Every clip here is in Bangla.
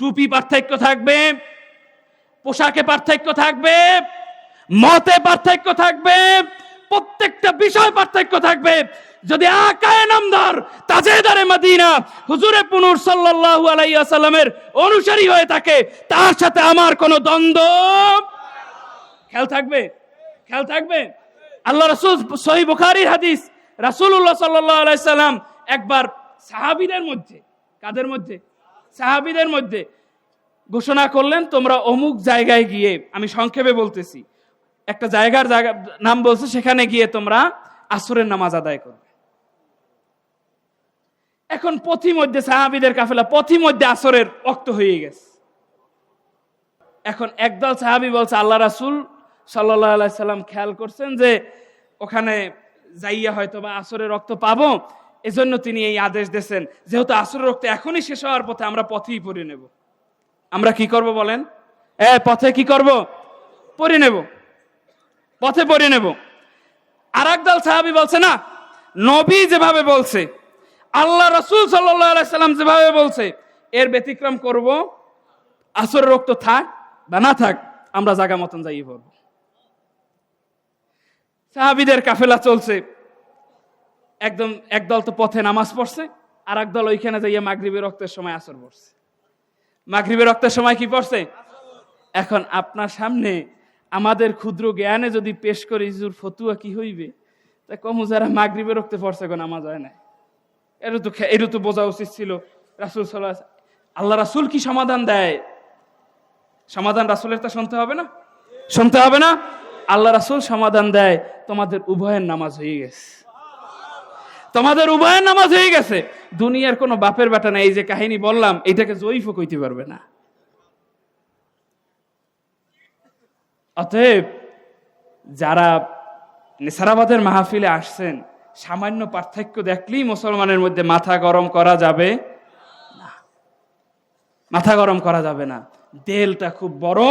টুপি পার্থক্য থাকবে, পোশাকে পার্থক্য থাকবে, মতে পার্থক্য থাকবে, প্রত্যেকটা বিষয় পার্থক্য থাকবে। যদি আকায়ে নামদার তাজেদারে মদিনা হুজুরে পুনুর সাল্লাল্লাহু আলাইহি ওয়াসাল্লামের অনুসারী হয়ে থাকে, তার সাথে আমার কোনো দ্বন্দ্ব খেয়াল থাকবে, খেয়াল থাকবে। আল্লাহ রাসূল সহিহ বুখারীর হাদিস, রাসূলুল্লাহ সাল্লাল্লাহু আলাইহি সাল্লাম একবার সাহাবীদের মধ্যে, কাদের মধ্যে? সাহাবীদের মধ্যে ঘোষণা করলেন, তোমরা অমুক জায়গায় গিয়ে, আমি সংক্ষেপে বলতেছি, একটা জায়গার নাম বলছে, সেখানে গিয়ে তোমরা আসরের নামাজ আদায় করবে। এখন পথিমধ্যে সাহাবীদের কাফেলা পথিমধ্যে আসরের ওয়াক্ত হয়ে গেছে। এখন একদল সাহাবী বলছে, আল্লাহ রাসূল সাল্লাল্লাহু আলাইহি সাল্লাম খেয়াল করছেন যে ওখানে যাইয়া হয়তো বা আসরের রক্ত পাবো, এজন্য তিনি এই আদেশ দিয়েছেন, যেহেতু আসরের রক্ত এখনই শেষ হওয়ার পথে, আমরা পথেই পড়ে নেব। আমরা কি করব বলেন? পথে কি করব? পড়ে নেব, পথে পড়ে নেব। আর একদল সাহাবী বলছে, না, নবী যেভাবে বলছে, আল্লাহ রাসূল সাল্লাল্লাহু আলাইহি সাল্লাম যেভাবে বলছে, এর ব্যতিক্রম করব, আসরের রক্ত থাক বা না থাক, আমরা জায়গা মতন যাই পড়ব। সাহাবীদের কাফেলা চলছে, একদল তো পথে নামাজ পড়ছে, আর একদল ওইখানে যাইয়া মাগরিবের রক্তের সময় আসর পড়ছে। মাগরিবের রক্তের সময় কি পড়ছে? এখন আপনার সামনে আমাদের ক্ষুদ্র জ্ঞানে যদি পেশ করি, হুজুর ফতুয়া কি হইবে, তা কমু যারা মাগরিবের রক্তে পড়ছে গো নামাজ হয় না, এর তো বোঝা উচিত ছিল। রাসূল সাল্লাল্লাহু আলাইহি ওয়াসাল্লাম, আল্লাহ রাসূল কি সমাধান দেয়? সমাধান রাসূলের তা শুনতে হবে না? শুনতে হবে না? আল্লাহ রাসূল সমাধান দেয়, তোমাদের উভয়ের নামাজ হয়ে গেছে, তোমাদের উভয়ের নামাজ হয়ে গেছে। দুনিয়ার কোনো বাপের বেটা না, এই যে কাহিনী বললাম, এইটাকে জয়ীফও কইতে পারবে না। অতএব যারা নেসারাবাদের মাহফিলে আসছেন, সামান্য পার্থক্য দেখলেই মুসলমানের মধ্যে মাথা গরম করা যাবে না, মাথা গরম করা যাবে না। দিলটা খুব বড়,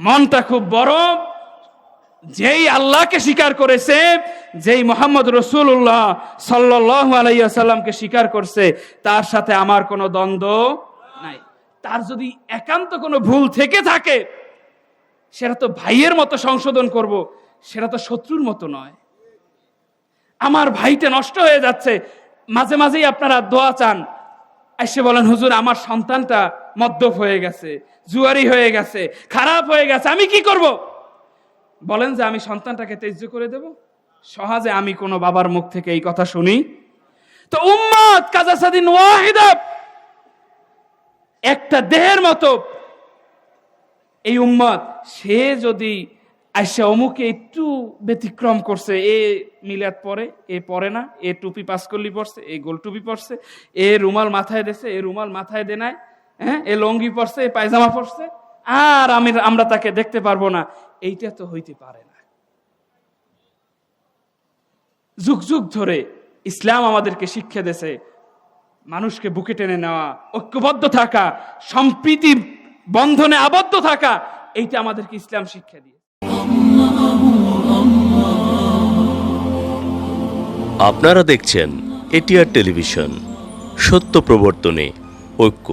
মনটা খুব বড়। যেই আল্লাহকে স্বীকার করেছে, যেই মুহাম্মদ রাসূলুল্লাহ সাল্লাল্লাহু আলাইহি ওয়াসাল্লামকে স্বীকার করছে, তার সাথে আমার কোনো দ্বন্দ্ব নাই। তার যদি একান্ত কোনো ভুল থেকে থাকে, সেটা তো ভাইয়ের মতো সংশোধন করব, সেটা তো শত্রুর মতো নয়। আমার ভাইটা নষ্ট হয়ে যাচ্ছে, মাঝে মাঝেই আপনারা দোয়া চান, এসে বলেন, হুজুর আমার সন্তানটা মদ্যপ হয়ে গেছে, জুয়ারি হয়ে গেছে, খারাপ হয়ে গেছে, আমি কি করব? বলেন যে আমি সন্তানটাকে ত্যায্য করে দেব? সহজে আমি কোন বাবার মুখ থেকে এই কথা শুনি? তো উম্মত কাজাসাদিন ওয়াহিদা, একটা দেহের মতো এই উম্মত। সে যদি আইসা অমুকে একটু ব্যতিক্রম করছে, এ মিলাদ পরে, এ পরে না, এ টুপি পাঁচকল্লি পরছে, এ গোল টুপি পরছে, এ রুমাল মাথায় দিয়েছে, এ রুমাল মাথায় দে নাই, এ লঙ্গি পরছে, এ পায়জামা পরছে, আর আমরা তাকে দেখতে পারবো না, এইটা তো হইতে পারে না। যুগ যুগ ধরে ইসলাম আমাদেরকে শিক্ষা দিয়েছে মানুষকে বুকে টেনে নেওয়া, ঐক্যবদ্ধ থাকা, সম্প্রীতি বন্ধনে আবদ্ধ থাকা, এইটা আমাদেরকে ইসলাম শিক্ষা দিয়ে। আপনারা দেখছেন এটিআর টেলিভিশন, সত্য প্রবর্তনে ঐক্য।